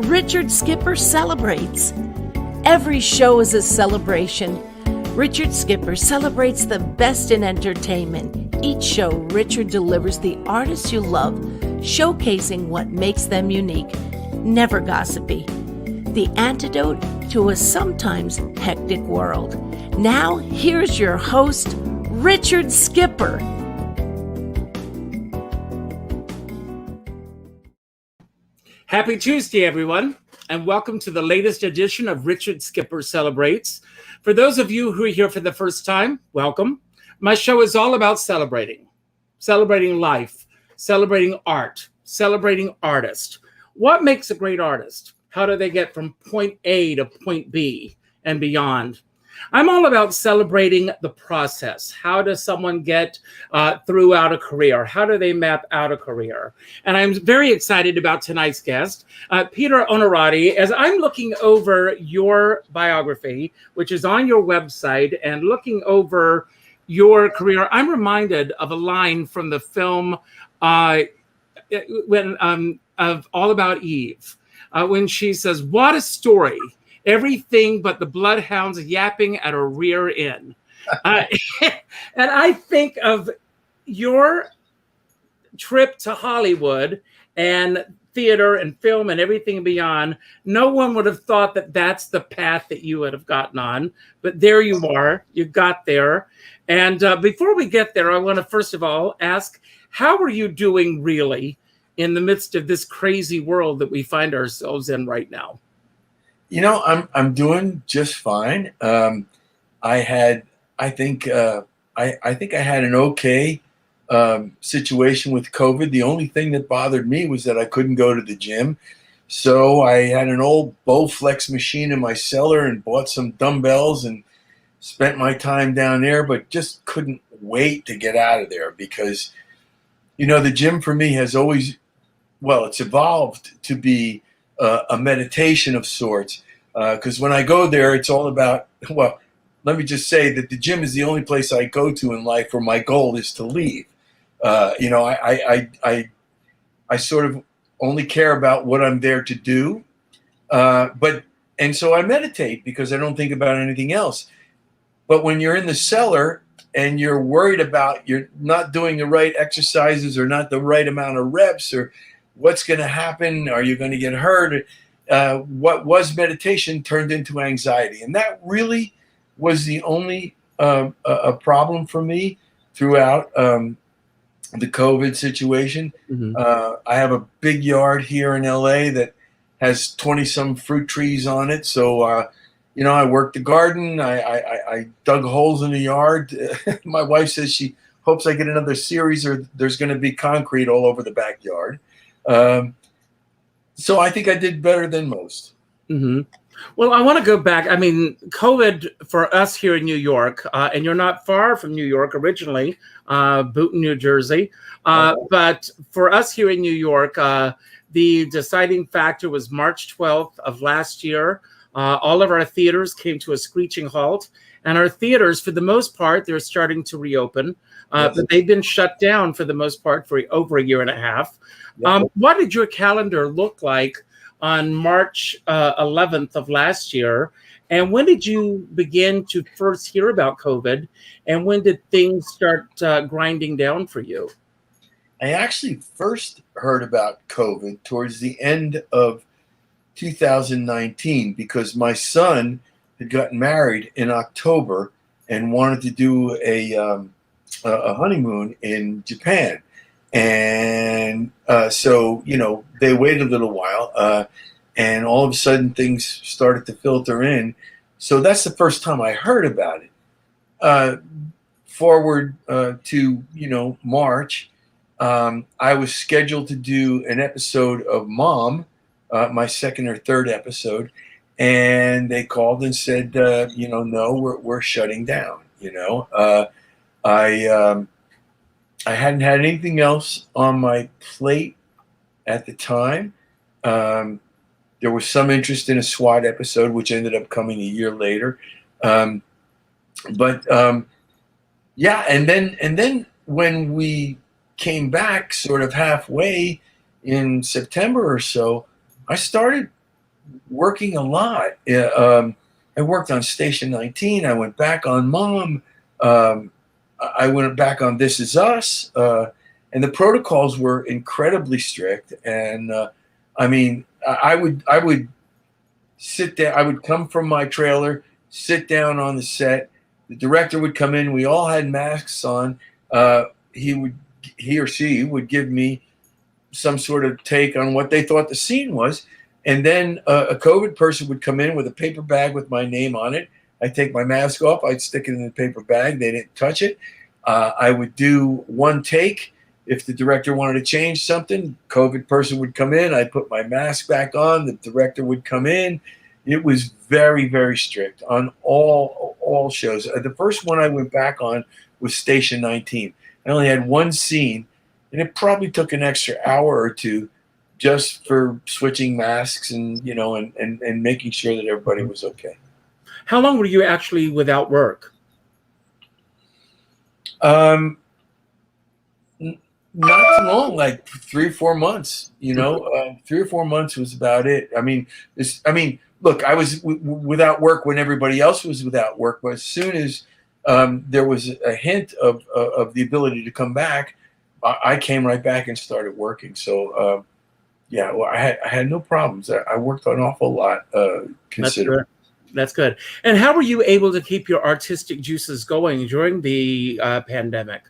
Richard Skipper celebrates. Every show is a celebration. Richard Skipper celebrates the best in entertainment. Each show, Richard delivers the artists you love, showcasing what makes them unique. Never gossipy. The antidote to a sometimes hectic world. Now, here's your host, Richard Skipper. Happy Tuesday, everyone, and welcome to the latest edition of Richard Skipper Celebrates. For those of you who are here for the first time, welcome. My show is all about celebrating life, celebrating art, celebrating artists. What makes a great artist? How do they get from point A to point B and beyond? I'm all about celebrating the process. How does someone get throughout a career? How do they map out a career? And I'm very excited about tonight's guest, Peter Onorati. As I'm looking over your biography, which is on your website, and looking over your career, I'm reminded of a line from the film of All About Eve, when she says, "What a story. Everything but the bloodhounds yapping at a rear end." And I think of your trip to Hollywood and theater and film and everything beyond. No one would have thought that that's the path that you would have gotten on. But there you are. You got there. And before we get there, I want to first of all ask, how are you doing really in the midst of this crazy world that we find ourselves in right now? You know, I'm doing just fine. I think I had an okay situation with COVID. The only thing that bothered me was that I couldn't go to the gym. So I had an old Bowflex machine in my cellar and bought some dumbbells and spent my time down there, but just couldn't wait to get out of there because, you know, the gym for me has always, well, it's evolved to be a meditation of sorts, because when I go there, it's all about, well, let me just say that the gym is the only place I go to in life where my goal is to leave. You know, I sort of only care about what I'm there to do, and so I meditate because I don't think about anything else. But when you're in the cellar and you're worried about you're not doing the right exercises or not the right amount of reps, or what's going to happen? Are you going to get hurt? What was meditation turned into anxiety. And that really was the only a problem for me throughout the COVID situation. Mm-hmm. I have a big yard here in LA that has 20-some fruit trees on it. So, you know, I worked the garden. I dug holes in the yard. My wife says she hopes I get another series or there's going to be concrete all over the backyard. So I think I did better than most. Mm-hmm. Well, I want to go back. I mean, COVID for us here in New York, and you're not far from New York originally, Boonton, New Jersey. But for us here in New York, the deciding factor was March 12th of last year. All of our theaters came to a screeching halt. And our theaters, for the most part, they're starting to reopen. But they've been shut down for the most part for over a year and a half. What did your calendar look like on March 11th of last year? And when did you begin to first hear about COVID? And when did things start grinding down for you? I actually first heard about COVID towards the end of 2019 because my son had gotten married in October and wanted to do a honeymoon in Japan. And so, you know, they waited a little while and all of a sudden things started to filter in. So that's the first time I heard about it. Forward to, you know, March, I was scheduled to do an episode of Mom my second or third episode, and they called and said, no, we're shutting down. I hadn't had anything else on my plate at the time. There was some interest in a SWAT episode, which ended up coming a year later. And then when we came back sort of halfway in September or so, I started working a lot. I worked on Station 19. I went back on Mom. I went back on This Is Us. And the protocols were incredibly strict. And I would sit there. I would come from my trailer, sit down on the set. The director would come in. We all had masks on. He or she would give me some sort of take on what they thought the scene was. And then a COVID person would come in with a paper bag with my name on it. I'd take my mask off. I'd stick it in the paper bag. They didn't touch it. I would do one take. If the director wanted to change something, COVID person would come in. I'd put my mask back on. The director would come in. It was very, very strict on all shows. The first one I went back on was Station 19. I only had one scene, and it probably took an extra hour or two just for switching masks and making sure that everybody was okay. How long were you actually without work? Not too long, like 3 or 4 months. 3 or 4 months was about it. Look, I was without work when everybody else was without work, but as soon as there was a hint of the ability to come back, I came right back and started working. So, I had no problems. I worked an awful lot, considering. That's good. And how were you able to keep your artistic juices going during the pandemic?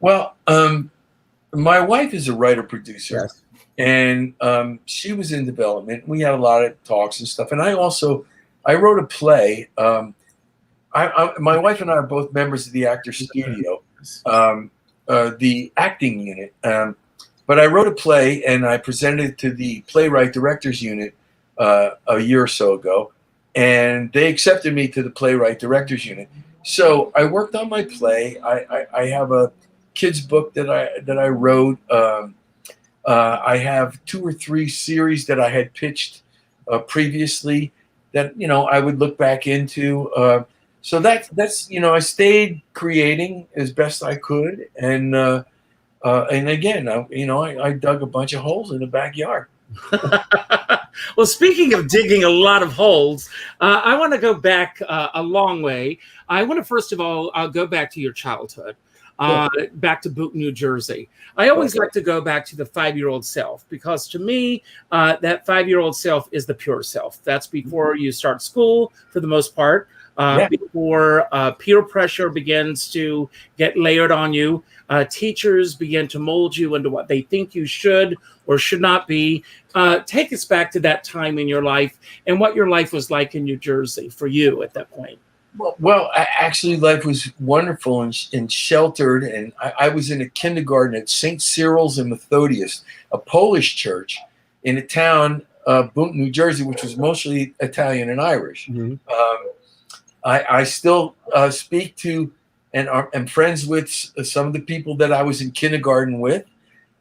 Well, my wife is a writer-producer. Yes. And she was in development. We had a lot of talks and stuff. And I wrote a play. My wife and I are both members of the Actors Studio, the acting unit. But I wrote a play and I presented it to the Playwright Directors Unit a year or so ago. And they accepted me to the Playwright Directors Unit. So I worked on my play. I have a kids book that I wrote. I have 2 or 3 series that I had pitched previously that I would look back into. So that's I stayed creating as best I could, and again I dug a bunch of holes in the backyard. Well, speaking of digging a lot of holes, I want to go back a long way. I want to first of all go back to your childhood. Back to Boonton, New Jersey. I always like to go back to the 5-year-old self, because to me, that 5-year-old self is the pure self. That's before you start school, for the most part, before peer pressure begins to get layered on you. Teachers begin to mold you into what they think you should or should not be. Take us back to that time in your life and what your life was like in New Jersey for you at that point. Well, actually, life was wonderful and sheltered. And I was in a kindergarten at St. Cyril's and Methodius, a Polish church in a town, Boonton, New Jersey, which was mostly Italian and Irish. Mm-hmm. I still speak to and am friends with some of the people that I was in kindergarten with.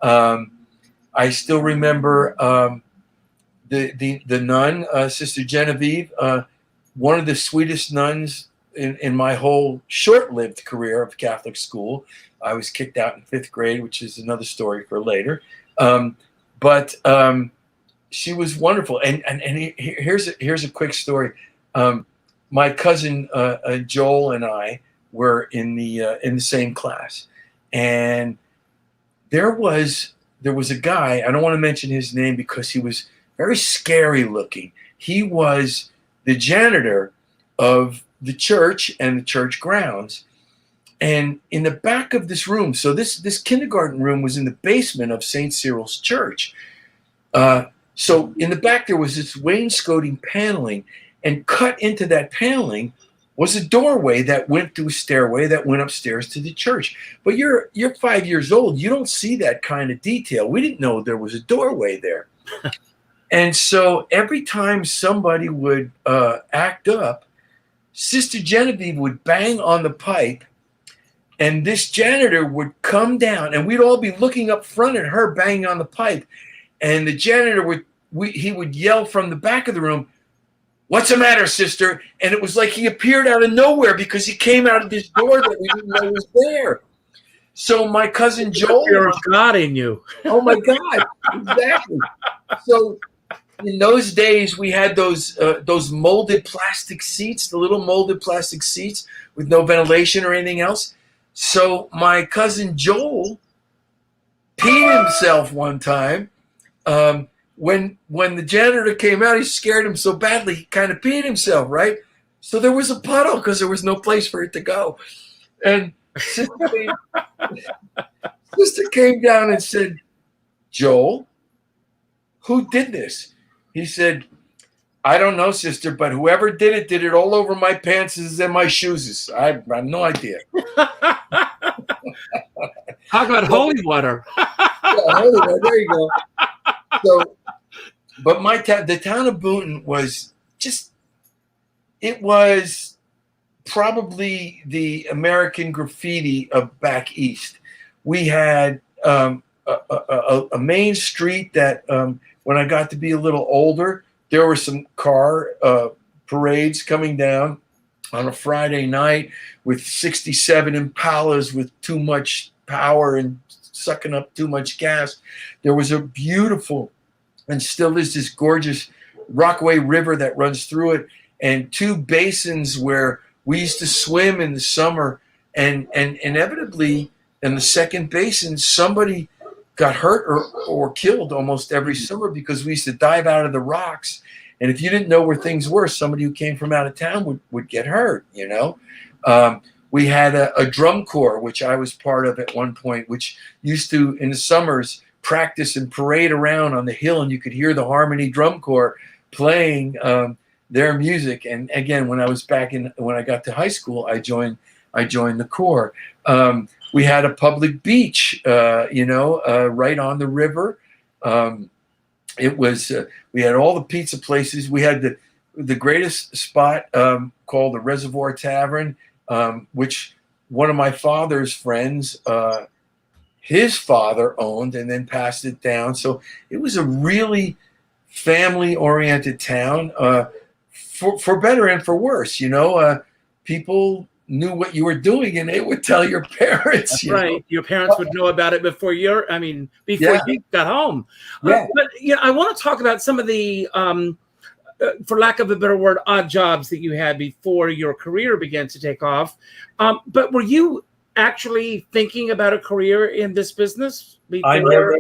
I still remember the nun, Sister Genevieve, one of the sweetest nuns in my whole short-lived career of Catholic school. I was kicked out in 5th grade, which is another story for later. But she was wonderful. And here's a quick story. My cousin Joel and I were in the same class, and there was a guy. I don't want to mention his name because he was very scary looking. He was the janitor of the church and the church grounds. And in the back of this room, so this kindergarten room was in the basement of St. Cyril's Church. So in the back, there was this wainscoting paneling, and cut into that paneling was a doorway that went through a stairway that went upstairs to the church. But you're 5 years old. You don't see that kind of detail. We didn't know there was a doorway there. And so every time somebody would act up, Sister Genevieve would bang on the pipe, and this janitor would come down, and we'd all be looking up front at her banging on the pipe. And the janitor would yell from the back of the room, "What's the matter, sister?" And it was like he appeared out of nowhere because he came out of this door that we didn't know was there. So my cousin Joel, There's God in you. oh my God, exactly. So in those days, we had those molded plastic seats, the little molded plastic seats with no ventilation or anything else. So my cousin Joel peed himself one time. When the janitor came out, he scared him so badly, he kind of peed himself, right? So there was a puddle because there was no place for it to go. And Sister came down and said, "Joel, who did this?" He said, "I don't know, sister, but whoever did it all over my pants and my shoes. I have no idea." How about holy water? Yeah, holy water, there you go. So, but the town of Boonton was it was probably the American graffiti of back east. We had a main street that when I got to be a little older, there were some car parades coming down on a Friday night with 67 Impalas with too much power and sucking up too much gas. There was a beautiful, and still is, this gorgeous Rockaway River that runs through it, and two basins where we used to swim in the summer, and inevitably in the second basin somebody got hurt or killed almost every summer because we used to dive out of the rocks, and if you didn't know where things were, somebody who came from out of town would get hurt, you know. We had a drum corps, which I was part of at one point, which used to, in the summers, practice and parade around on the hill, and you could hear the Harmony Drum Corps playing their music. And again, when I got to high school, I joined the corps. We had a public beach, right on the river. It was we had all the pizza places. We had the greatest spot called the Reservoir Tavern, which one of my father's friends, his father owned and then passed it down. So it was a really family-oriented town, for better and for worse. People knew what you were doing, and they would tell your parents. That's right. Your parents would know about it before you got home. Yeah. But I want to talk about some of the, for lack of a better word, odd jobs that you had before your career began to take off. But were you actually thinking about a career in this business before?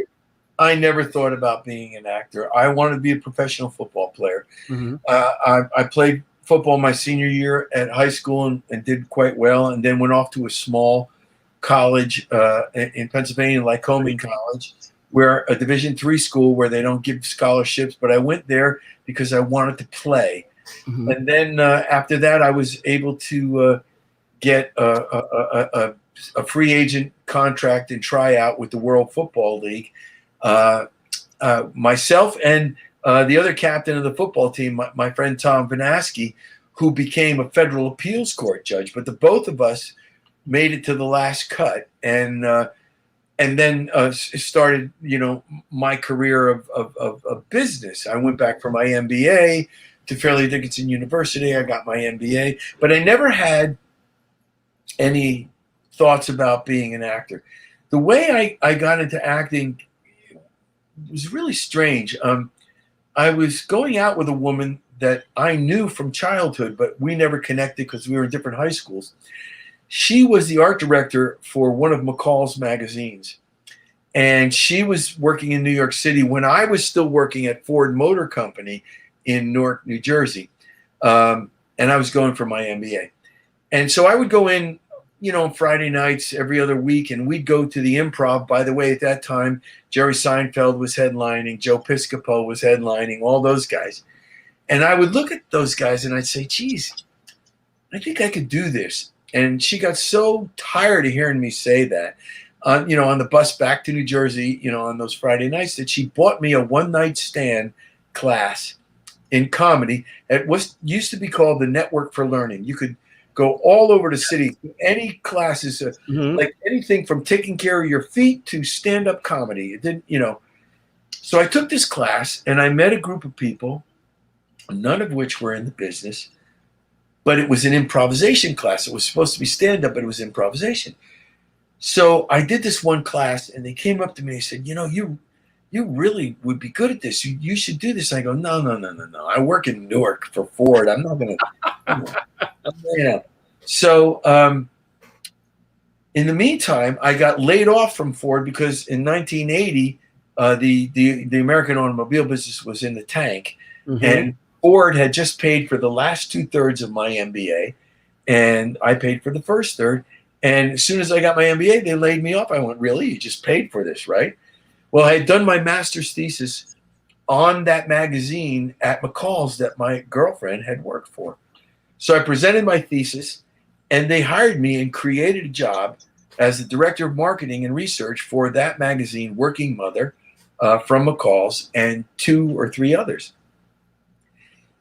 I never thought about being an actor. I wanted to be a professional football player. Mm-hmm. I played football my senior year at high school and did quite well, and then went off to a small college in Pennsylvania, Lycoming College, where a Division III school where they don't give scholarships. But I went there because I wanted to play. Mm-hmm. And then after that, I was able to get a free agent contract and try out with the World Football League. Myself and the other captain of the football team, my friend Tom Vanaski, who became a federal appeals court judge, but the both of us made it to the last cut, and then started, my career of business. I went back for my MBA to Fairleigh Dickinson University. I got my MBA, but I never had any thoughts about being an actor. The way I got into acting was really strange. I was going out with a woman that I knew from childhood, but we never connected because we were in different high schools. She was the art director for one of McCall's magazines, and she was working in New York City when I was still working at Ford Motor Company in Newark, New Jersey, and I was going for my MBA. And so I would go in, on Friday nights every other week, and we'd go to the Improv. By the way, at that time, Jerry Seinfeld was headlining, Joe Piscopo was headlining, all those guys. And I would look at those guys and I'd say, geez, I think I could do this. And she got so tired of hearing me say that, on the bus back to New Jersey, on those Friday nights, that she bought me a one-night stand class in comedy at what used to be called the Network for Learning. You could go all over the city, any classes, like anything from taking care of your feet to stand-up comedy. It didn't, So I took this class and I met a group of people, none of which were in the business, but it was an improvisation class. It was supposed to be stand-up, but it was improvisation. So I did this one class and they came up to me and said, you really would be good at this. You should do this. I go, no. I work in Newark for Ford. I'm not going to, So in the meantime, I got laid off from Ford because in 1980, the American automobile business was in the tank, and Ford had just paid for the last 2/3 of my MBA, and I paid for the first third. And as soon as I got my MBA, they laid me off. I went, really? You just paid for this, right? Well, I had done my master's thesis on that magazine at McCall's that my girlfriend had worked for. So I presented my thesis, and they hired me and created a job as the director of marketing and research for that magazine, Working Mother, from McCall's, and 2 or 3 others.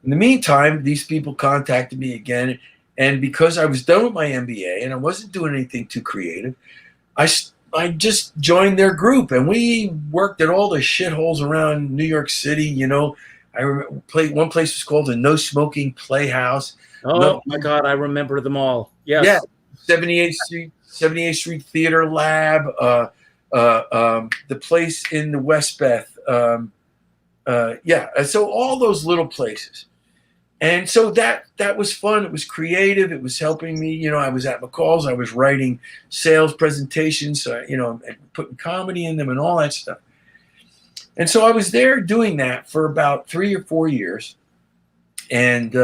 In the meantime, these people contacted me again, and because I was done with my MBA and I wasn't doing anything too creative, I just joined their group, and we worked at all the shitholes around New York City. I remember one place was called the No Smoking Playhouse. Oh my God, I remember them all. Yes. Yeah, 78th Street Theater Lab, the place in the West Beth. So all those little places. And so that was fun. It was creative. It was helping me. I was at McCall's. I was writing sales presentations, and putting comedy in them and all that stuff. And so I was there doing that for about 3 or 4 years. And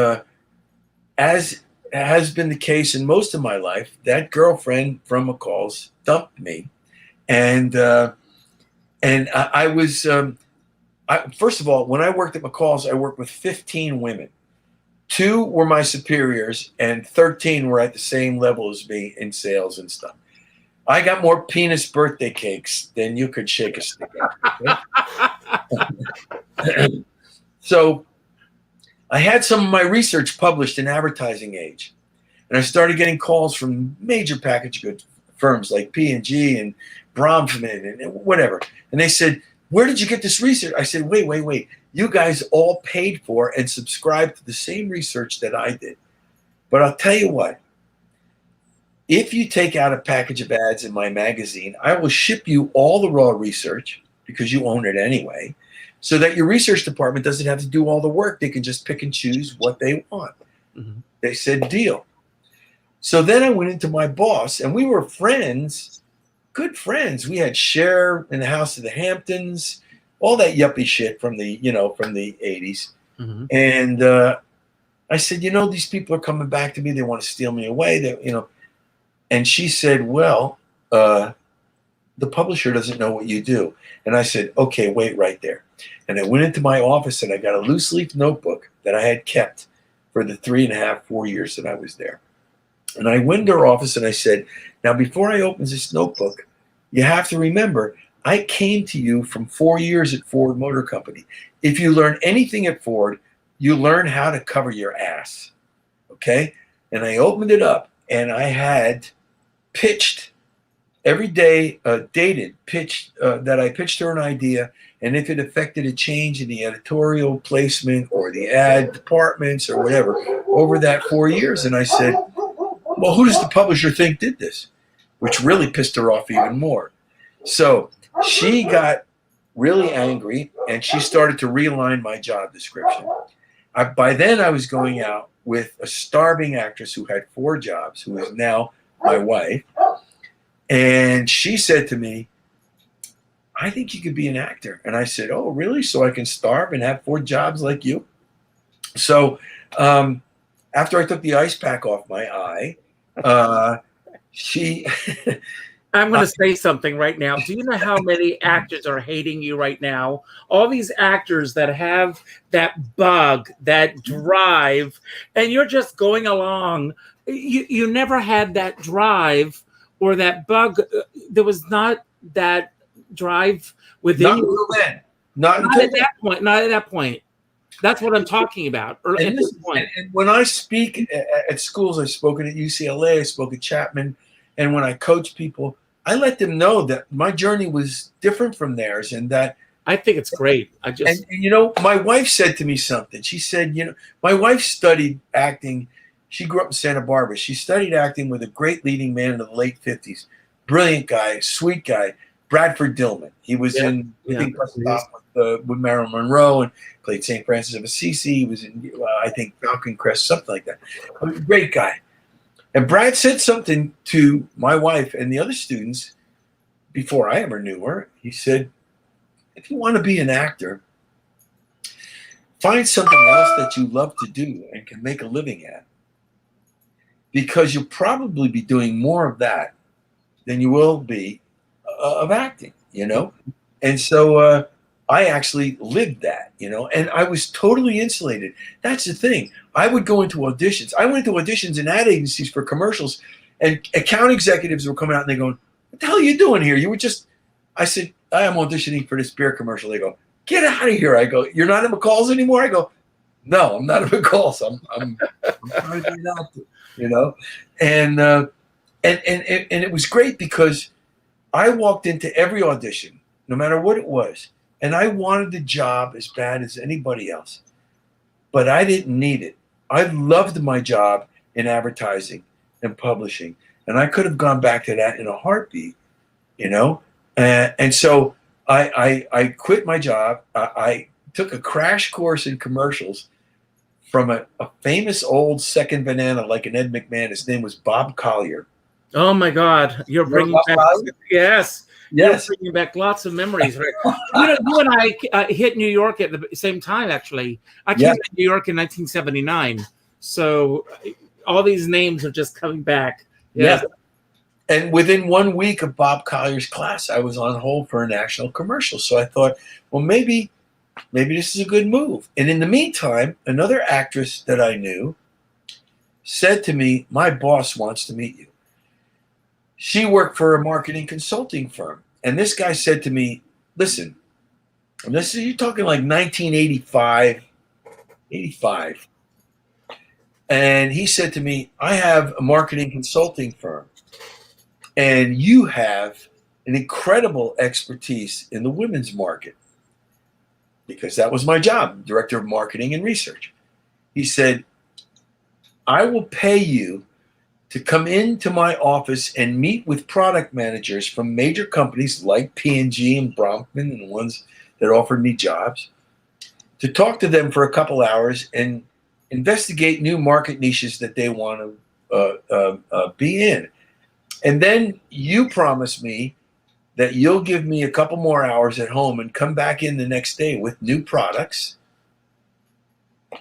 as has been the case in most of my life, that girlfriend from McCall's dumped me. And I was, first of all, when I worked at McCall's, I worked with 15 women. 2 were my superiors, and 13 were at the same level as me in sales and stuff. I got more penis birthday cakes than you could shake a stick at. So I had some of my research published in Advertising Age, and I started getting calls from major package goods firms like P&G and Bronfman and whatever. And they said, where did you get this research? I said, wait. You guys all paid for and subscribed to the same research that I did. But I'll tell you what, if you take out a package of ads in my magazine, I will ship you all the raw research because you own it anyway, so that your research department doesn't have to do all the work. They can just pick and choose what they want. They said, deal. So then I went into my boss, and we were friends, good friends. We had share in the House of the Hamptons, all that yuppie shit from the 80s. And I said, these people are coming back to me. They want to steal me away. And she said, well, the publisher doesn't know what you do. And I said, okay, wait right there. And I went into my office and I got a loose leaf notebook that I had kept for the 3.5, 4 years that I was there. And I went to her office and I said, now, before I open this notebook, you have to remember, I came to you from 4 years at Ford Motor Company. If you learn anything at Ford, you learn how to cover your ass. Okay? And I opened it up and I had pitched every day, that I pitched her an idea. And if it affected a change in the editorial placement or the ad departments or whatever over that 4 years. And I said, well, who does the publisher think did this? Which really pissed her off even more. So she got really angry and she started to realign my job description. By then I was going out with a starving actress who had 4 jobs, who is now my wife. And she said to me, I think you could be an actor. And I said, oh, really? So I can starve and have 4 jobs like you? So after I took the ice pack off my eye, I'm going to say something right now. Do you know how many actors are hating you right now? All these actors that have that bug, that drive, and you're just going along. You never had that drive or that bug. There was not that drive within you. Not at that point. Not at that point. That's what I'm talking about. Or at this point. And when I speak at schools, I've spoken at UCLA, I spoke at Chapman, and when I coach people, I let them know that my journey was different from theirs, and that I think it's great. and you know, my wife said to me something. She said, you know, my wife studied acting. She grew up in Santa Barbara. She studied acting with a great leading man in the late 50s. Brilliant guy, sweet guy, Bradford Dillman. He was in Big Bus Stop with Marilyn Monroe and played St. Francis of Assisi. He was in, I think, Falcon Crest, something like that. Great guy. And Brad said something to my wife and the other students before I ever knew her. He said, if you want to be an actor, find something else that you love to do and can make a living at. Because you'll probably be doing more of that than you will be of acting, you know? And so I actually lived that, you know, and I was totally insulated. That's the thing. I would go into auditions. I went to auditions in ad agencies for commercials, and account executives were coming out and they going, what the hell are you doing here? You were just, I said, I am auditioning for this beer commercial. They go, get out of here. I go, you're not in McCall's anymore? I go, no, I'm not in McCall's. I'm trying to be an actor, you know? And it was great because I walked into every audition, no matter what it was, and I wanted the job as bad as anybody else. But I didn't need it. I loved my job in advertising and publishing, and I could have gone back to that in a heartbeat, you know? And so I quit my job. I took a crash course in commercials from a famous old second banana like an Ed McMahon. His name was Bob Collier. Oh my God, you're bringing back yes, you're bringing back lots of memories. Right? You and I hit New York at the same time. Actually, I came to New York in 1979, so all these names are just coming back. Yeah. And within 1 week of Bob Collier's class, I was on hold for a national commercial. So I thought, well, maybe this is a good move. And in the meantime, another actress that I knew said to me, my boss wants to meet you. She worked for a marketing consulting firm. And this guy said to me, listen, and this is, you're talking like 1985, 85. And he said to me, I have a marketing consulting firm, and you have an incredible expertise in the women's market, because that was my job, director of marketing and research. He said, I will pay you to come into my office and meet with product managers from major companies like P&G and Bronfman and the ones that offered me jobs, to talk to them for a couple hours and investigate new market niches that they want to be in. And then you promise me that you'll give me a couple more hours at home and come back in the next day with new products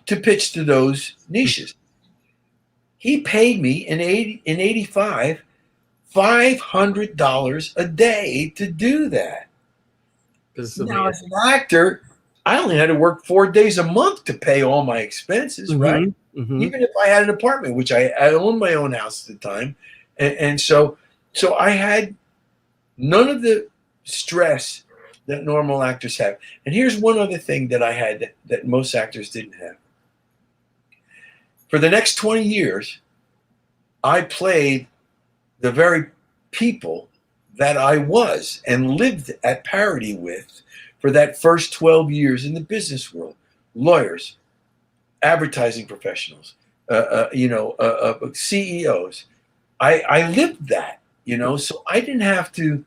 to pitch to those niches. He paid me in 85 $500 a day to do that. Now, as an actor, I only had to work 4 days a month to pay all my expenses, right? Mm-hmm. Even if I had an apartment, which I owned my own house at the time. And so I had none of the stress that normal actors have. And here's one other thing that I had that most actors didn't have. For the next 20 years, I played the very people that I was and lived at parity with for that first 12 years in the business world. Lawyers, advertising professionals, CEOs. I lived that, you know, so I didn't have to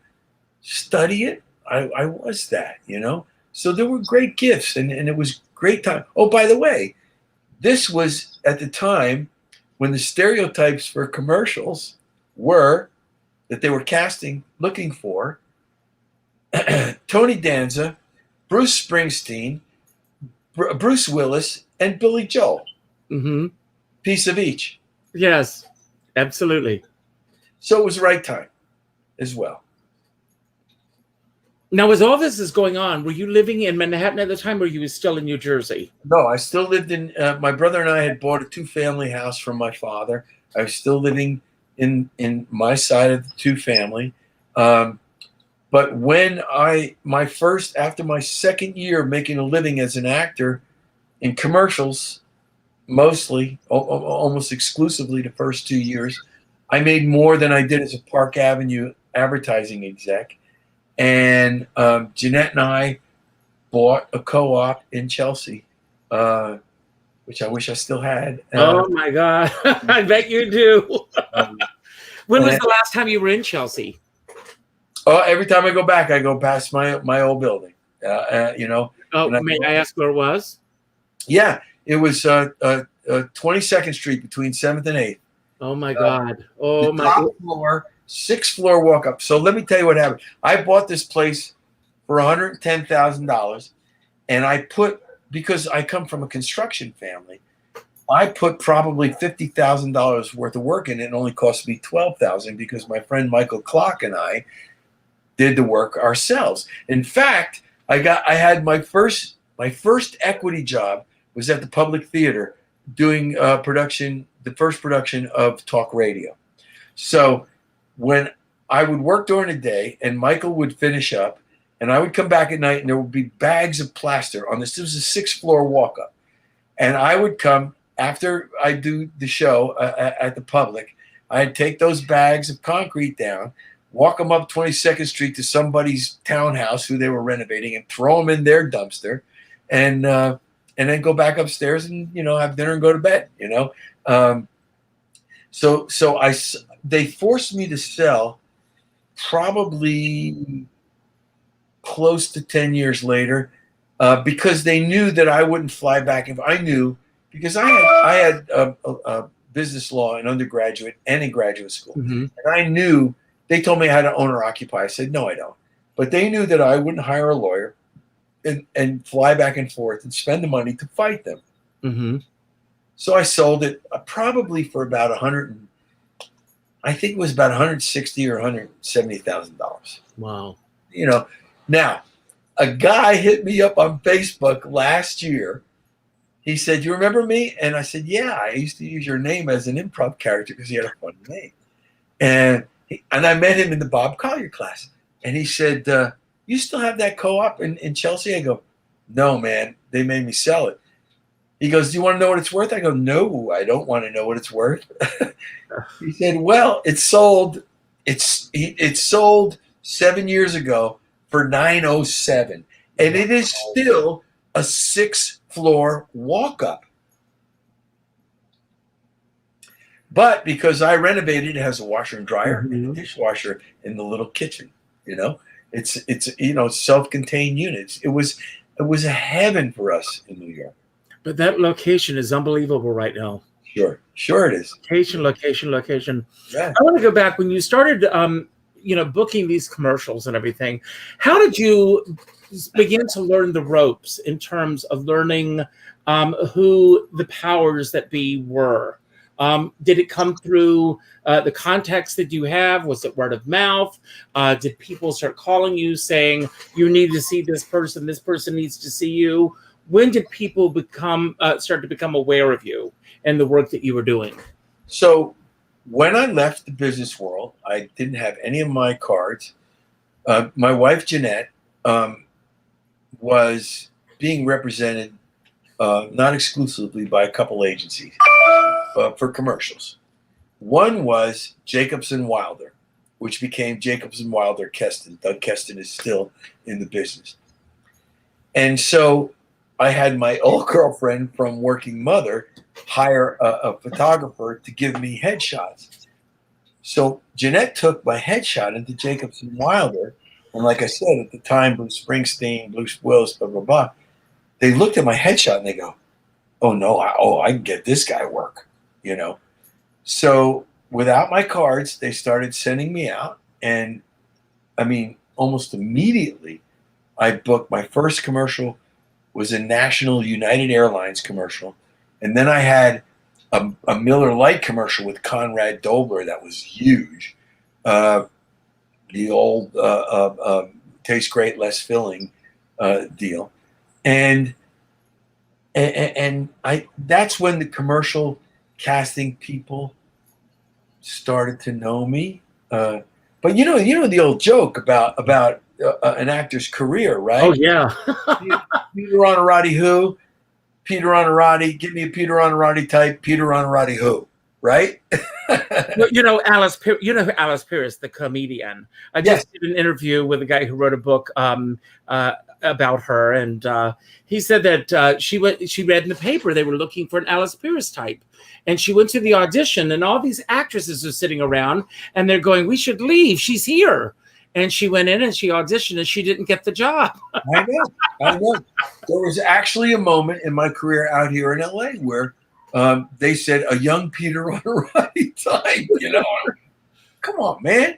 study it. I was that, you know. So there were great gifts, and it was great time. Oh, by the way, this was at the time when the stereotypes for commercials were that they were casting, looking for Tony Danza, Bruce Springsteen, Bruce Willis, and Billy Joel. Mm-hmm. Piece of each. Yes, absolutely. So it was the right time as well. Now, as all this is going on, were you living in Manhattan at the time, or you were still in New Jersey? No, I still lived in, my brother and I had bought a 2-family house from my father. I was still living in my side of the 2-family. But when after my second year making a living as an actor, in commercials, mostly, almost exclusively the first 2 years, I made more than I did as a Park Avenue advertising exec. And Jeanette and I bought a co-op in Chelsea, which I wish I still had. Oh my God. I bet you do. When was the last time you were in Chelsea? Oh, every time I go back, I go past my old building. You know. Oh, may I ask where it was? Yeah, it was 22nd Street between 7th and 8th. Oh my God. Oh my top floor, 6th floor walk up. So let me tell you what happened. I bought this place for $110,000, and I put, because I come from a construction family, I put probably $50,000 worth of work in it. It only cost me $12,000 because my friend Michael Clark and I did the work ourselves. In fact, I had my first equity job was at the Public Theater doing the first production of talk radio. So when I would work during the day and Michael would finish up, and I would come back at night and there would be bags of plaster on this. This was a 6th floor walk up. And I would come after I do the show at the Public. I'd take those bags of concrete down, walk them up 22nd Street to somebody's townhouse who they were renovating, and throw them in their dumpster, and then go back upstairs and, you know, have dinner and go to bed, you know. So they forced me to sell probably close to 10 years later, because they knew that I wouldn't fly back. If I knew, because I had business law in undergraduate and in graduate school, and I knew. They told me I had to own or occupy. I said, no, I don't. But they knew that I wouldn't hire a lawyer and fly back and forth and spend the money to fight them. So I sold it probably for about I think it was about $160,000 or $170,000. Wow. You know, now a guy hit me up on Facebook last year. He said, "You remember me?" And I said, "Yeah, I used to use your name as an improv character because you had a funny name." And I met him in the Bob Collier class. And he said, "You still have that co-op in Chelsea?" I go, "No, man. They made me sell it." He goes, "Do you want to know what it's worth?" I go, "No, I don't want to know what it's worth." He said, "Well, it sold 7 years ago for $907. And it is still a 6th floor walk-up. But because I renovated, it has a washer and dryer and a dishwasher in the little kitchen. You know, it's self-contained units. It was a heaven for us in New York. But that location is unbelievable right now. Sure it is. Location. Yeah. I want to go back when you started, booking these commercials and everything. How did you begin to learn the ropes in terms of learning who the powers that be were? Did it come through the context that you have? Was it word of mouth? Did people start calling you saying, "You need to see this person needs to see you"? When did people start to become aware of you and the work that you were doing? So when I left the business world, I didn't have any of my cards. My wife, Jeanette, was being represented not exclusively by a couple agencies for commercials. One was Jacobson Wilder, which became Jacobson Wilder Keston. Doug Keston is still in the business. And so I had my old girlfriend from Working Mother hire a photographer to give me headshots. So Jeanette took my headshot into Jacobson Wilder. And like I said, at the time, Bruce Springsteen, Bruce Willis, blah, blah, blah. They looked at my headshot and they go, "Oh, no, I can get this guy work," you know. So without my cards, they started sending me out. And I mean, almost immediately, I booked my first commercial was a national United Airlines commercial. And then I had a Miller Lite commercial with Conrad Dobler that was huge. The old tastes great, less filling deal. And that's when the commercial casting people started to know me. But you know the old joke about an actor's career, right? Oh yeah. You were Onorati who? Peter Onorati, give me a Peter Onorati type. Peter Onorati who? Right? Well, you know Alice Pierce, the comedian. I Yes. just did an interview with a guy who wrote a book about her, and he said that she read in the paper they were looking for an Alice Pierce type, and she went to the audition, and all these actresses are sitting around, and they're going, "We should leave. She's here." And she went in and she auditioned, and she didn't get the job. I know. There was actually a moment in my career out here in LA where they said a young Peter Onorati type, come on, man,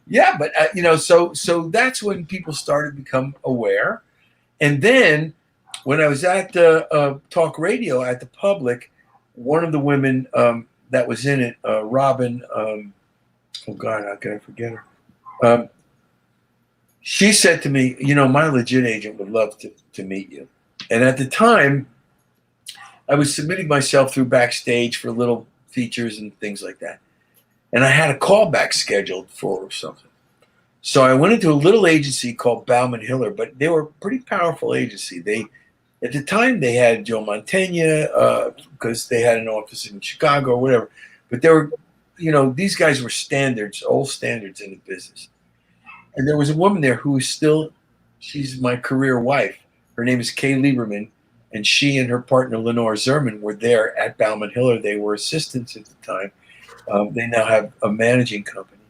yeah, but so that's when people started to become aware. And then when I was at talk radio at the Public, one of the women that was in it, Robin, oh God, how can I forget her? She said to me, my legit agent would love to meet you. And at the time, I was submitting myself through Backstage for little features and things like that. And I had a callback scheduled for something. So I went into a little agency called Bauman Hiller, but they were a pretty powerful agency. At the time, they had Joe Mantegna because they had an office in Chicago or whatever. But they were, these guys were old standards in the business. And there was a woman there who was she's my career wife. Her name is Kay Lieberman. And she and her partner, Lenore Zerman, were there at Bauman Hiller. They were assistants at the time. They now have a managing company.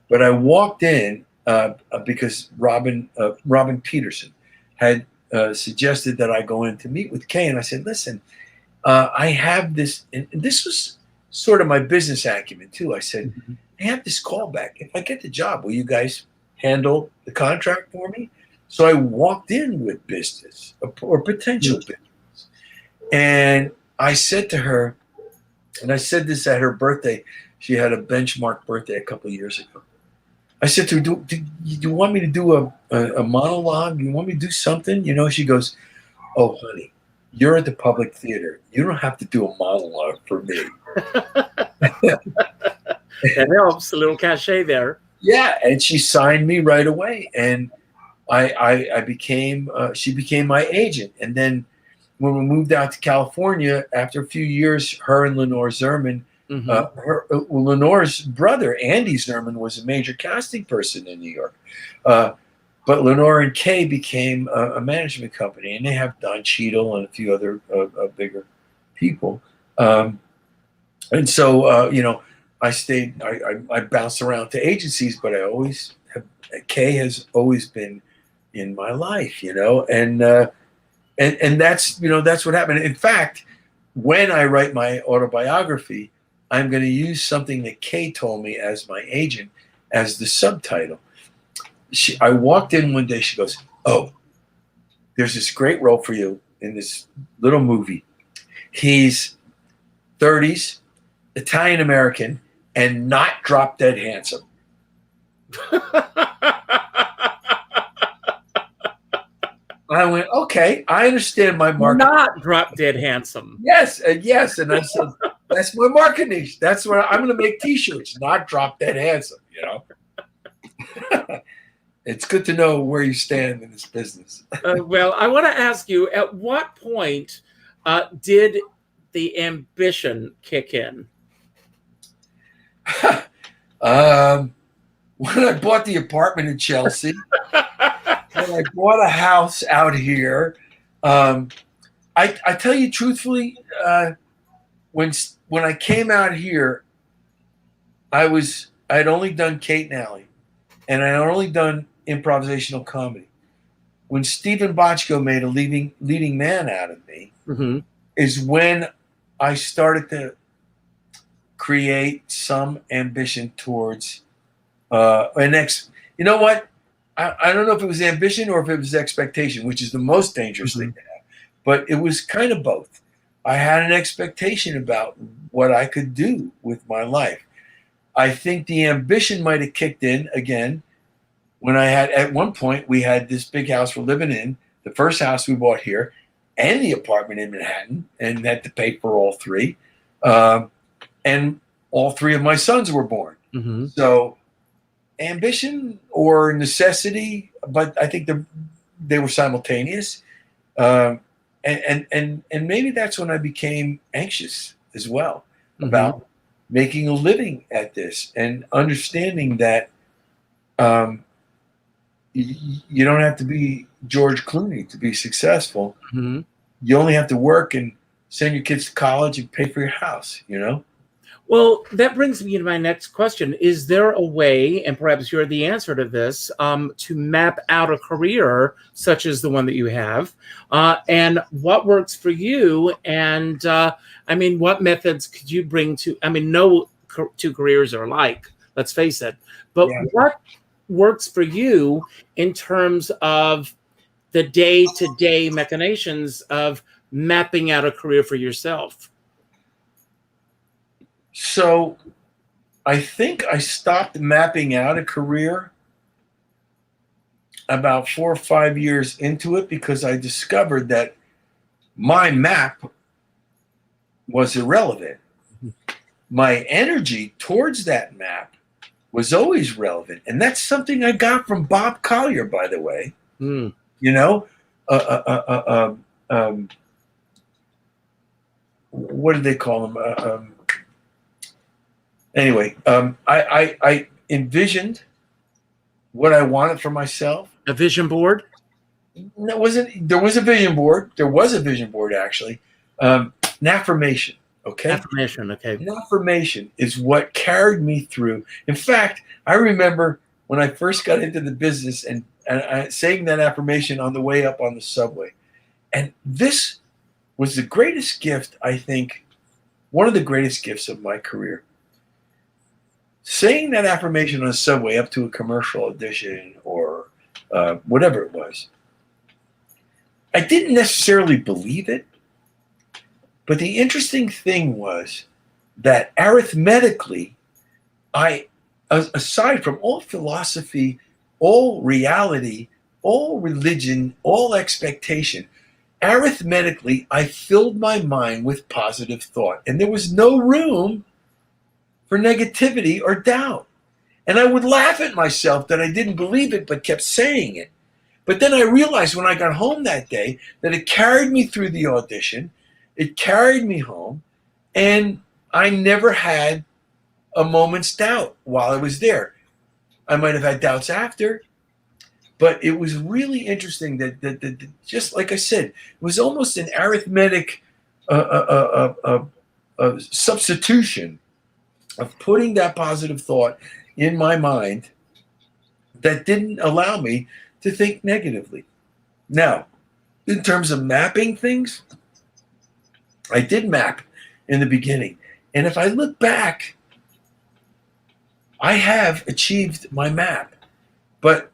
But I walked in because Robin Peterson had suggested that I go in to meet with Kay. And I said, listen, I have this, and this was sort of my business acumen too. I said, I have this callback. If I get the job, will you guys handle the contract for me? So I walked in with business or potential business. And I said to her, and I said this at her birthday, she had a benchmark birthday a couple of years ago. I said to her, do you want me to do a monologue? Do you want me to do something? She goes, oh, honey, you're at the Public Theater. You don't have to do a monologue for me. That helps, a little cachet there. Yeah, and she signed me right away. And I became, she became my agent. And then when we moved out to California, after a few years, her and Lenore Zerman, Lenore's brother, Andy Zerman, was a major casting person in New York. But Lenore and Kay became a management company, and they have Don Cheadle and a few other bigger people. And so, I stayed, I bounced around to agencies, but Kay has always been in my life, and that's, that's what happened. In fact, when I write my autobiography, I'm going to use something that Kay told me as my agent as the subtitle. I walked in one day, she goes, oh, there's this great role for you in this little movie. He's 30s, Italian-American, and not drop dead handsome. I went, okay, I understand my market. Not drop dead handsome. Yes, yes. And I said, that's my market niche. That's where I'm going to make T-shirts, not drop dead handsome, It's good to know where you stand in this business. Well, I want to ask you, at what point did the ambition kick in? When I bought the apartment in Chelsea, and I bought a house out here. I tell you truthfully, when I came out here, I had only done Kate and Allie, and I had only done improvisational comedy. When Stephen Bochco made a leading man out of me, is when I started to create some ambition towards you know what? I don't know if it was ambition or if it was expectation, which is the most dangerous thing to have. But it was kind of both. I had an expectation about what I could do with my life. I think the ambition might have kicked in again when at one point, we had this big house we're living in, the first house we bought here, and the apartment in Manhattan, and had to pay for all three. And all three of my sons were born. So ambition or necessity, but I think they were simultaneous. And and maybe that's when I became anxious as well about Mm-hmm. making a living at this and understanding that you don't have to be George Clooney to be successful. Mm-hmm. You only have to work and send your kids to college and pay for your house, you know? Well, that brings me to my next question. Is there a way, and perhaps you're the answer to this, to map out a career such as the one that you have? And what works for you? And what methods could you bring to, no two careers are alike, let's face it. But Yeah. what works for you in terms of the day-to-day machinations of mapping out a career for yourself? So I think I stopped mapping out a career about 4 or 5 years into it because I discovered that my map was irrelevant. My energy towards that map was always relevant. And that's something I got from Bob Collier, by the way. Mm. You know, what did they call him? Anyway, I envisioned what I wanted for myself. A vision board? There was a vision board. There was a vision board, actually. An affirmation, okay? Affirmation, okay. An affirmation is what carried me through. In fact, I remember when I first got into the business and saying that affirmation on the way up on the subway. And this was the greatest gift, I think, one of the greatest gifts of my career. Saying that affirmation on the subway up to a commercial audition or whatever it was. I didn't necessarily believe it, but the interesting thing was that arithmetically, aside from all philosophy, all reality, all religion, all expectation, arithmetically, I filled my mind with positive thought, and there was no room for negativity or doubt. And I would laugh at myself that I didn't believe it, but kept saying it. But then I realized when I got home that day that it carried me through the audition, it carried me home, and I never had a moment's doubt while I was there. I might have had doubts after, but it was really interesting that just like I said, it was almost an arithmetic substitution of putting that positive thought in my mind that didn't allow me to think negatively. Now, in terms of mapping things, I did map in the beginning. And if I look back, I have achieved my map. But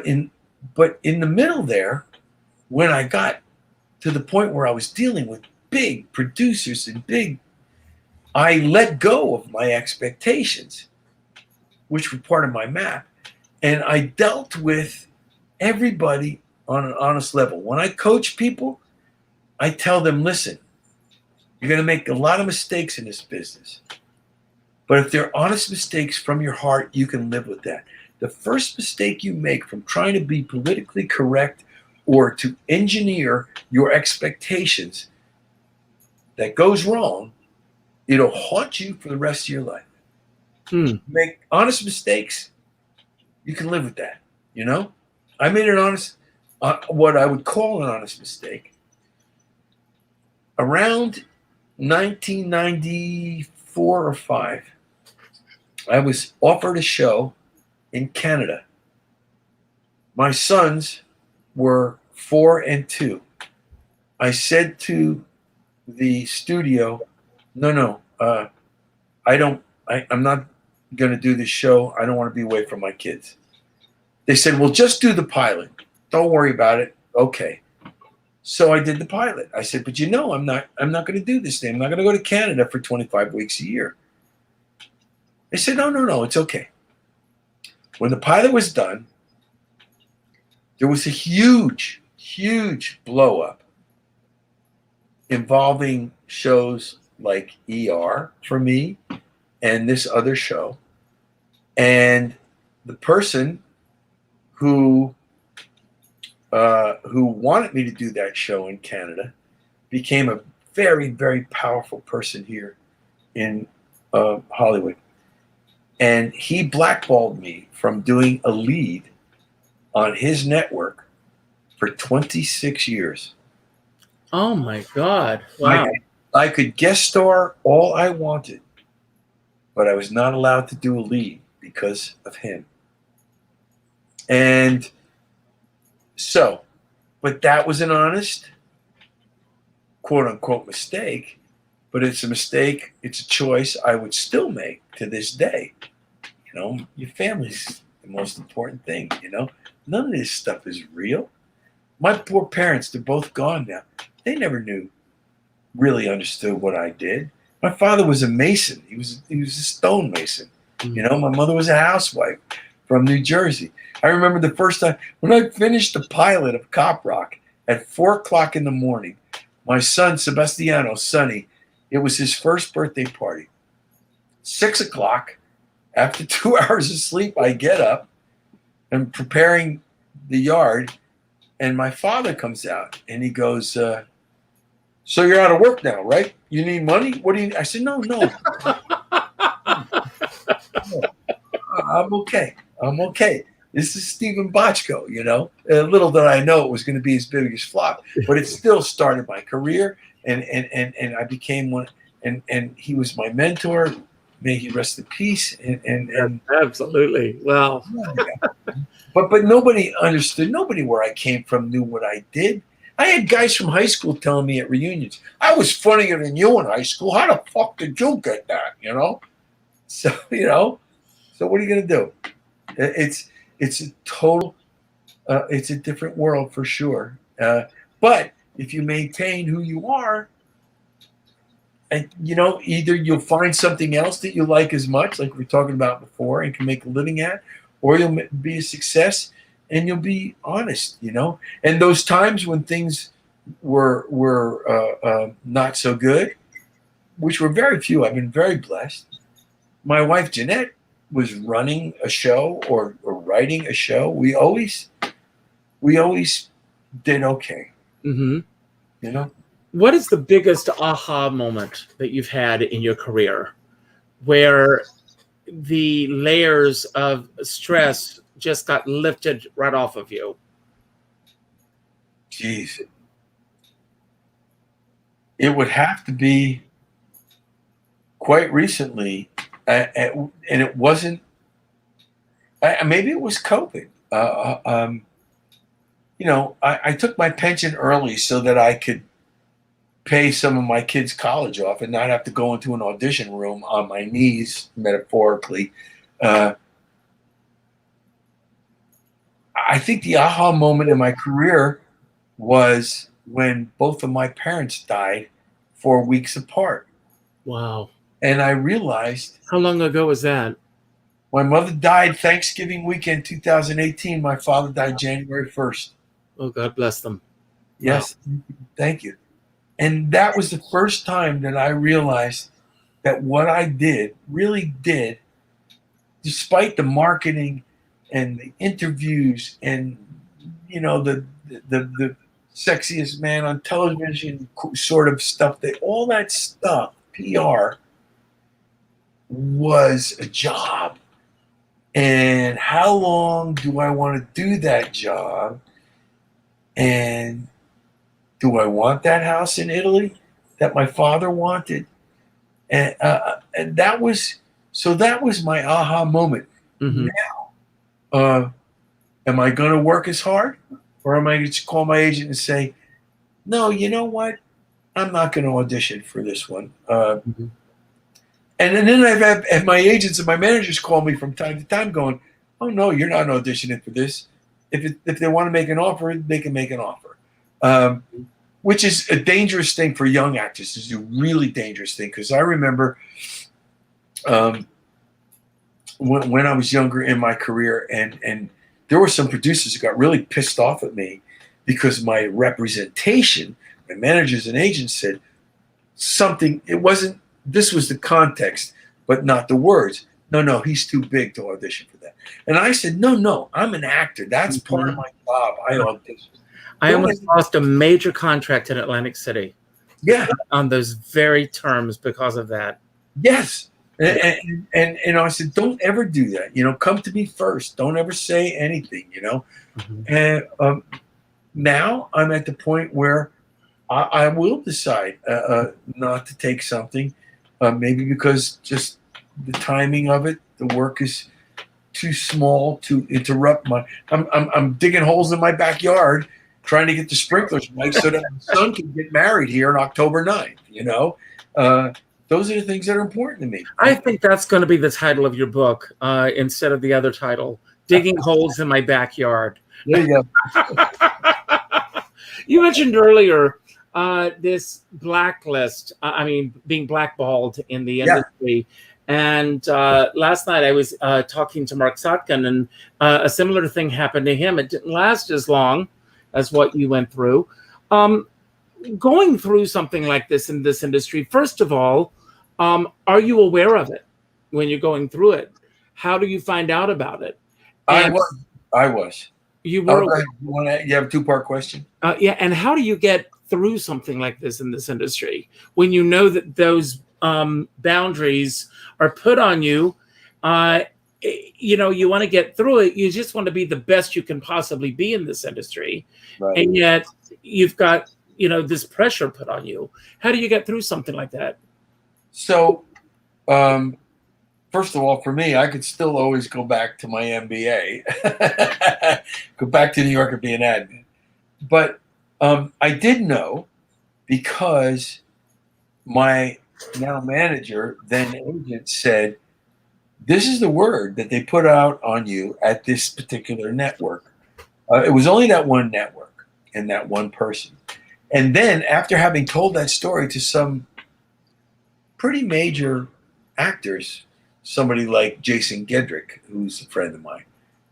in the middle there, when I got to the point where I was dealing with big producers and I let go of my expectations, which were part of my map. And I dealt with everybody on an honest level. When I coach people, I tell them, listen, you're going to make a lot of mistakes in this business. But if they're honest mistakes from your heart, you can live with that. The first mistake you make from trying to be politically correct or to engineer your expectations that goes wrong, it'll haunt you for the rest of your life. Make honest mistakes, you can live with that, you know? I made an honest, what I would call an honest mistake. Around 1994 or 5, I was offered a show in Canada. My sons were 4 and 2. I said to the studio, no, I'm not going to do this show. I don't want to be away from my kids. They said, well, just do the pilot. Don't worry about it. Okay. So I did the pilot. I said, but I'm not going to do this thing. I'm not going to go to Canada for 25 weeks a year. They said, no, it's okay. When the pilot was done, there was a huge blow up involving shows like ER for me and this other show. And the person who wanted me to do that show in Canada became a very, very powerful person here in Hollywood. And he blackballed me from doing a lead on his network for 26 years. Oh my God. Wow. I could guest star all I wanted, but I was not allowed to do a lead because of him. And so, but that was an honest, quote unquote, mistake. But it's a mistake, it's a choice I would still make to this day. You know, your family's the most important thing, you know. None of this stuff is real. My poor parents, they're both gone now. They never really understood what I did. My father was a mason. He was a stonemason. You know, my mother was a housewife from New Jersey. I remember the first time when I finished the pilot of Cop Rock at 4:00 in the morning. My son, Sebastiano, Sonny, it was his first birthday party. 6:00, after 2 hours of sleep, I get up and preparing the yard, and my father comes out and he goes, "So you're out of work now, right? You need money? What do you?" I said, "No. I'm okay. I'm okay. This is Stephen Bochco, you know." Little did I know it was going to be his biggest flop, but it still started my career, and I became one. And he was my mentor. May he rest in peace. And absolutely. Wow. But nobody understood. Nobody where I came from knew what I did. I had guys from high school telling me at reunions, "I was funnier than you in high school. How the fuck did you get that?" You know. So you know. So what are you going to do? It's a total, it's a different world for sure. But if you maintain who you are, and you know, either you'll find something else that you like as much, like we were talking about before, and can make a living at, or you'll be a success and you'll be honest, you know. And those times when things were not so good, which were very few, I've been very blessed. My wife Jeanette was running a show or writing a show. We always did okay. Mm-hmm. You know, what is the biggest aha moment that you've had in your career, where the layers of stress just got lifted right off of you? Jeez, it would have to be quite recently. And it wasn't. Maybe it was COVID. You know, I took my pension early so that I could pay some of my kids' college off and not have to go into an audition room on my knees, metaphorically. I think the aha moment in my career was when both of my parents died 4 weeks apart. Wow. And I realized. How long ago was that? My mother died Thanksgiving weekend 2018. My father died January 1st. Oh, God bless them. Yes. Wow. Thank you. And that was the first time that I realized that what I did really did, despite the marketing and the interviews and, you know, the sexiest man on television sort of stuff, that all that stuff, PR, was a job. And how long do I want to do that job? And do I want that house in Italy that my father wanted? And that was my aha moment. Mm-hmm. Now, am I going to work as hard, or am I going to call my agent and say, "No, you know what? I'm not going to audition for this one." Mm-hmm. And then I've had my agents and my managers call me from time to time going, "Oh, no, you're not auditioning for this. If they want to make an offer, they can make an offer." Which is a dangerous thing for young actors. It's a really dangerous thing, because I remember when I was younger in my career, and there were some producers who got really pissed off at me because my representation, my managers and agents said something. It wasn't. This was the context, but not the words. No, he's too big to audition for that. And I said, no, I'm an actor. That's part of my job. I audition. I almost lost a major contract in Atlantic City Yeah. on those very terms because of that. Yes. And I said, don't ever do that. Come to me first. Don't ever say anything, Mhm. And now I'm at the point where I will decide not to take something, maybe because just the timing of it, the work is too small to interrupt I'm digging holes in my backyard trying to get the sprinklers right so that my son can get married here on October 9th. Those are the things that are important to me. I think that's going to be the title of your book instead of the other title, Digging Holes in My Backyard. There you go. You mentioned earlier this blacklist, being blackballed in the industry. And last night I was talking to Mark Sotkin, and a similar thing happened to him. It didn't last as long as what you went through. Going through something like this in this industry, first of all, are you aware of it when you're going through it? How do you find out about it? And I was. You were. You have a two-part question? Yeah, and how do you get through something like this in this industry when you know that those boundaries are put on you? You want to get through it. You just want to be the best you can possibly be in this industry, right. And yet you've got this pressure put on you. How do you get through something like that? So, first of all, for me, I could still always go back to my MBA, go back to New York and be an admin. But I did know because my now manager, then agent, said, this is the word that they put out on you at this particular network. It was only that one network and that one person. And then after having told that story to some pretty major actors, somebody like Jason Gedrick, who's a friend of mine.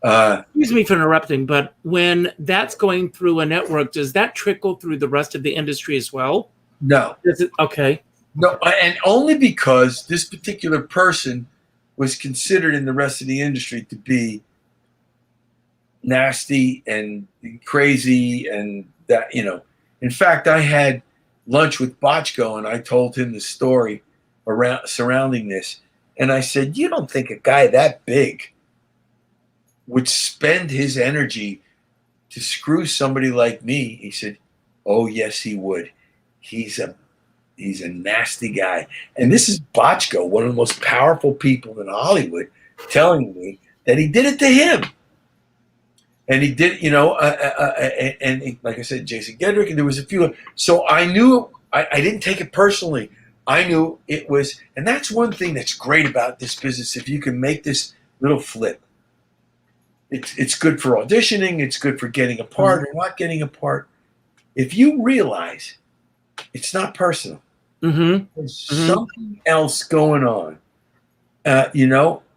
Excuse me for interrupting, but when that's going through a network, does that trickle through the rest of the industry as well? No. Is it okay? No, and only because this particular person was considered in the rest of the industry to be nasty and crazy, and that, In fact, I had lunch with Bochco and I told him the story surrounding this. And I said, you don't think a guy that big would spend his energy to screw somebody like me? He said, oh, yes, he would. He's a nasty guy. And this is Bochco, one of the most powerful people in Hollywood, telling me that he did it to him. And he did, and like I said, Jason Gedrick, and there was a few. So I knew, I didn't take it personally. I knew it was, and that's one thing that's great about this business. If you can make this little flip, it's good for auditioning. It's good for getting a part or not getting a part. If you realize it's not personal, there's something else going on.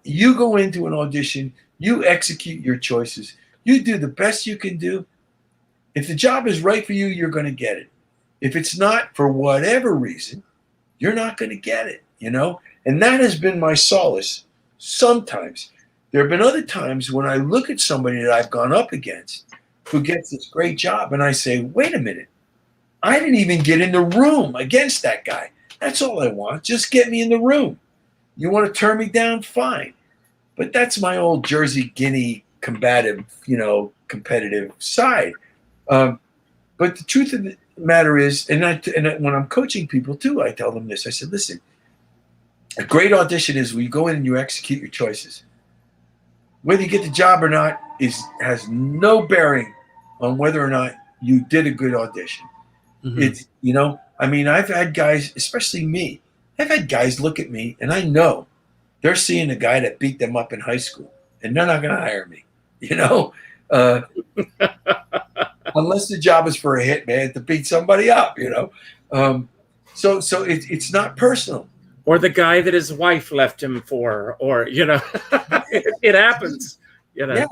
You go into an audition, you execute your choices, you do the best you can do. If the job is right for you, you're going to get it. If it's not, for whatever reason, you're not going to get it, And that has been my solace. Sometimes. There have been other times when I look at somebody that I've gone up against who gets this great job, and I say, wait a minute. I didn't even get in the room against that guy. That's all I want. Just get me in the room. You want to turn me down? Fine. But that's my old Jersey Guinea combative, competitive side. But the truth of the matter is, and when I'm coaching people too, I tell them this. I said, listen, a great audition is where you go in and you execute your choices. Whether you get the job or not has no bearing on whether or not you did a good audition. It's, I've had guys, especially me, I've had guys look at me and I know they're seeing a guy that beat them up in high school and they're not going to hire me, unless the job is for a hitman to beat somebody up, So it's not personal. Or the guy that his wife left him for, or, it happens, Yeah.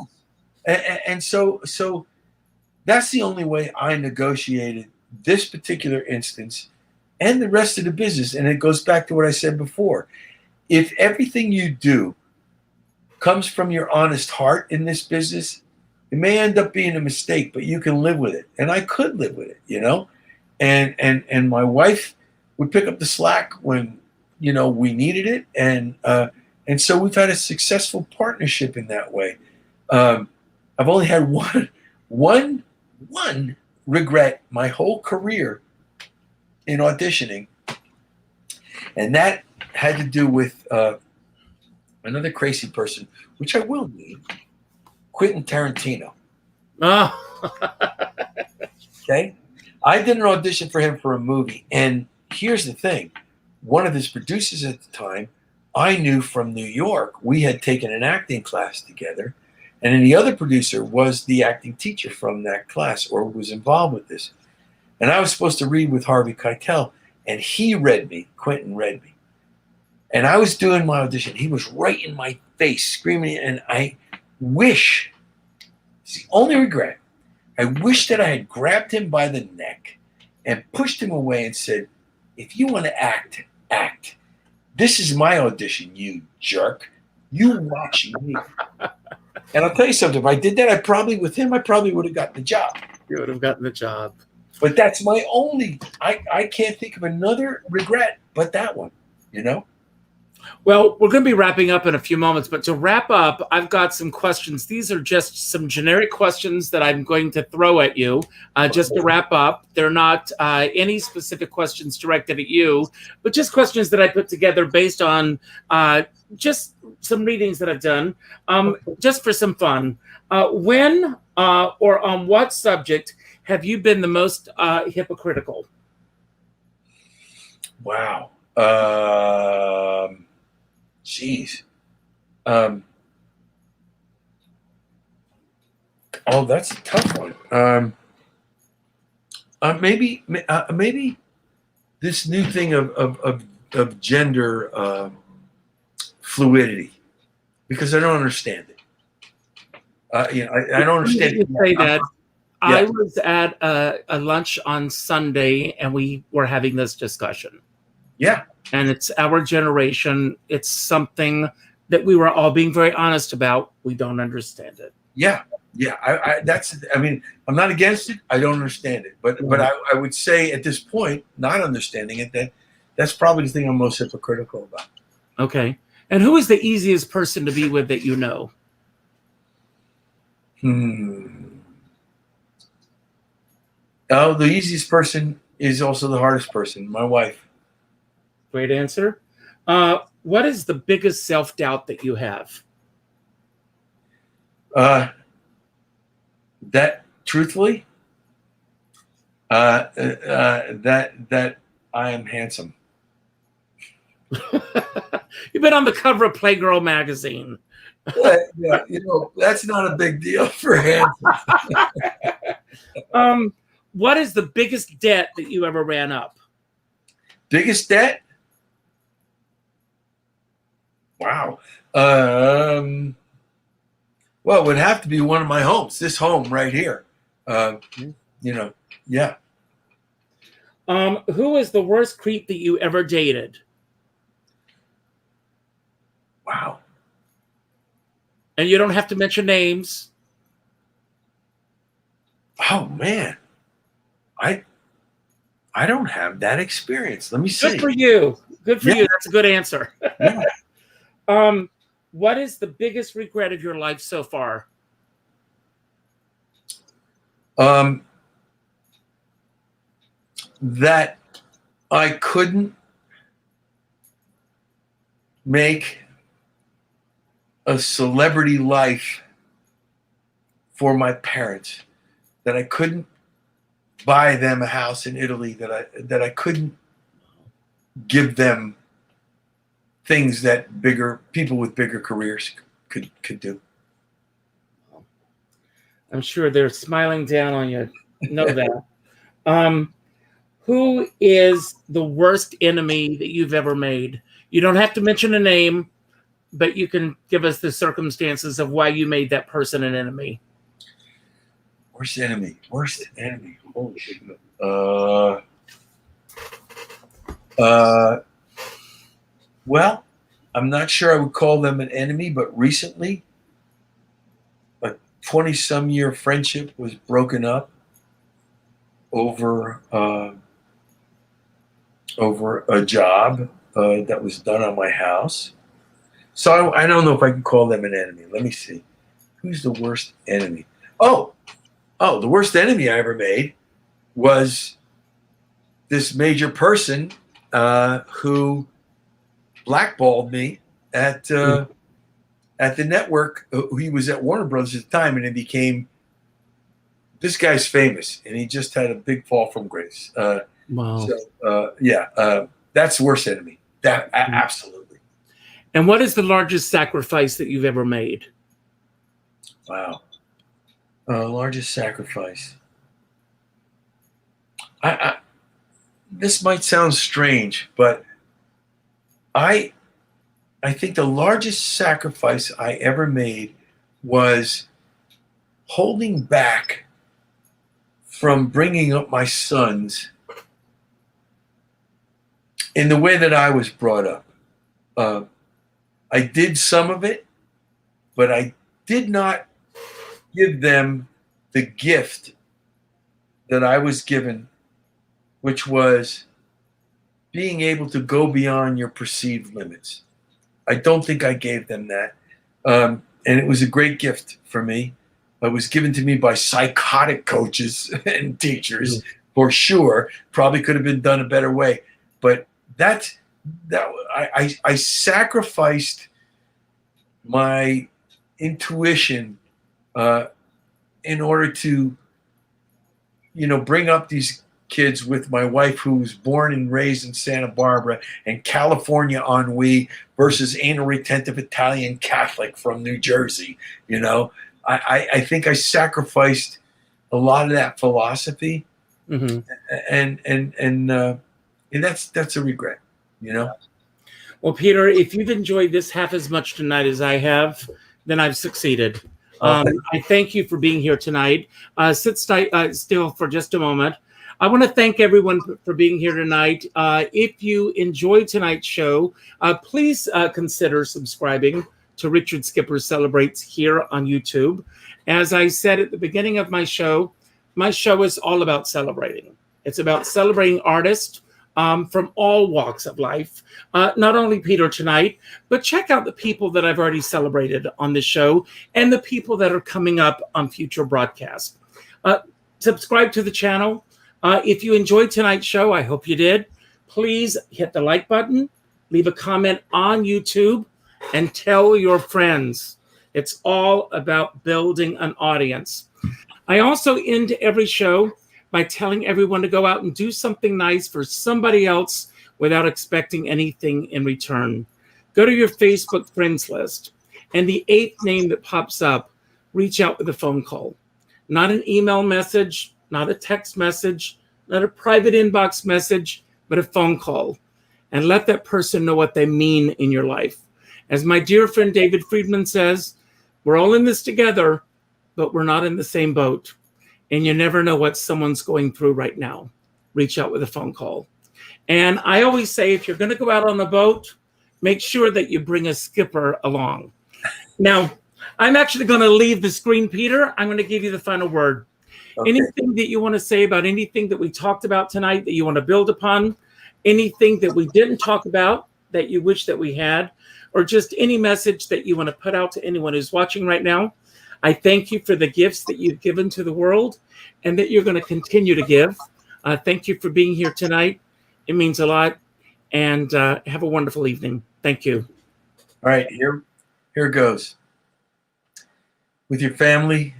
And so that's the only way I negotiated this particular instance and the rest of the business. And it goes back to what I said before. If everything you do comes from your honest heart in this business, it may end up being a mistake, but you can live with it. And I could live with it, and my wife would pick up the slack when we needed it, and so we've had a successful partnership in that way. I've only had one regret my whole career in auditioning, and that had to do with another crazy person, which I will name, Quentin Tarantino. Oh. Okay, I did an audition for him for a movie, and here's the thing: one of his producers at the time, I knew from New York. We had taken an acting class together, and then the other producer was the acting teacher from that class, or was involved with this. And I was supposed to read with Harvey Keitel, and he read me. Quentin read me, and I was doing my audition. He was right in my face, screaming, and I wish. It's the only regret. I wish that I had grabbed him by the neck and pushed him away and said, "If you want to act, act. This is my audition, you jerk. You watch me." And I'll tell you something. If I did that, I probably would have gotten the job. You would have gotten the job. But that's my only. I can't think of another regret but that one. Well, we're going to be wrapping up in a few moments, but to wrap up, I've got some questions. These are just some generic questions that I'm going to throw at you just to wrap up. They're not any specific questions directed at you, but just questions that I put together based on just some readings that I've done, just for some fun. When or on what subject have you been the most hypocritical? Wow. Jeez. Oh, that's a tough one. Maybe this new thing of gender fluidity, because I don't understand it. I don't understand it. Say that. Yeah. I was at a lunch on Sunday, and we were having this discussion. Yeah. And it's our generation. It's something that we were all being very honest about. We don't understand it. Yeah. Yeah. I'm not against it. I don't understand it. But I would say at this point, not understanding it, that's probably the thing I'm most hypocritical about. Okay. And who is the easiest person to be with that you know? Oh, the easiest person is also the hardest person, my wife. Great answer. What is the biggest self-doubt that you have? That truthfully, that I am handsome. You've been on the cover of Playgirl magazine. Yeah, that's not a big deal for handsome. What is the biggest debt that you ever ran up? Biggest debt? Wow. Well, it would have to be one of my homes. This home right here. Yeah. Who is the worst creep that you ever dated? Wow. And you don't have to mention names. Oh man. I don't have that experience. Let me see. Good for you. Good for you. That's a good answer. Yeah. What is the biggest regret of your life so far? That I couldn't make a celebrity life for my parents, that I couldn't buy them a house in Italy, that I couldn't give them things that bigger people with bigger careers could do. I'm sure they're smiling down on you. Know that. Who is the worst enemy that you've ever made? You don't have to mention a name, but you can give us the circumstances of why you made that person an enemy. Worst enemy. Holy shit. Well, I'm not sure I would call them an enemy, but recently, a 20-some year friendship was broken up over over a job that was done on my house. So I don't know if I can call them an enemy. Let me see. Who's the worst enemy? Oh, the worst enemy I ever made was this major person who blackballed me at the network. He was at Warner Brothers at the time, and it became, this guy's famous, and he just had a big fall from grace. Wow. So, that's the worst enemy. Absolutely. And what is the largest sacrifice that you've ever made? Wow. Largest sacrifice. This might sound strange, but I think the largest sacrifice I ever made was holding back from bringing up my sons in the way that I was brought up. I did some of it, but I did not give them the gift that I was given, which was being able to go beyond your perceived limits. I don't think I gave them that. And it was a great gift for me. It was given to me by psychotic coaches and teachers, for sure. Probably could have been done a better way. But I sacrificed my intuition in order to, bring up these kids with my wife, who was born and raised in Santa Barbara, and California ennui versus anal retentive Italian Catholic from New Jersey. I think I sacrificed a lot of that philosophy, and that's a regret. Well, Peter, if you've enjoyed this half as much tonight as I have, then I've succeeded. I thank you for being here tonight. Sit still for just a moment. I want to thank everyone for being here tonight. If you enjoyed tonight's show, please consider subscribing to Richard Skipper Celebrates here on YouTube. As I said at the beginning of my show is all about celebrating. It's about celebrating artists from all walks of life. Not only Peter tonight, but check out the people that I've already celebrated on this show and the people that are coming up on future broadcasts. Subscribe to the channel. If you enjoyed tonight's show, I hope you did. Please hit the like button, leave a comment on YouTube, and tell your friends. It's all about building an audience. I also end every show by telling everyone to go out and do something nice for somebody else without expecting anything in return. Go to your Facebook friends list, and the 8th name that pops up, reach out with a phone call. Not an email message, not a text message, not a private inbox message, but a phone call. And let that person know what they mean in your life. As my dear friend David Friedman says, we're all in this together, but we're not in the same boat. And you never know what someone's going through right now. Reach out with a phone call. And I always say, if you're going to go out on a boat, make sure that you bring a skipper along. Now, I'm actually going to leave the screen, Peter. I'm going to give you the final word. Okay. Anything that you want to say about anything that we talked about tonight that you want to build upon? Anything that we didn't talk about that you wish that we had? Or just any message that you want to put out to anyone who's watching right now? I thank you for the gifts that you've given to the world and that you're going to continue to give. Thank you for being here tonight. It means a lot. And have a wonderful evening. Thank you. All right, here goes. With your family,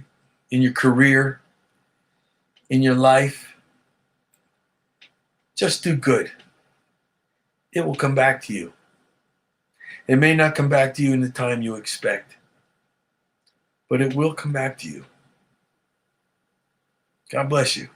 in your career, in your life, just do good. It will come back to you. It may not come back to you in the time you expect, but it will come back to you. God bless you.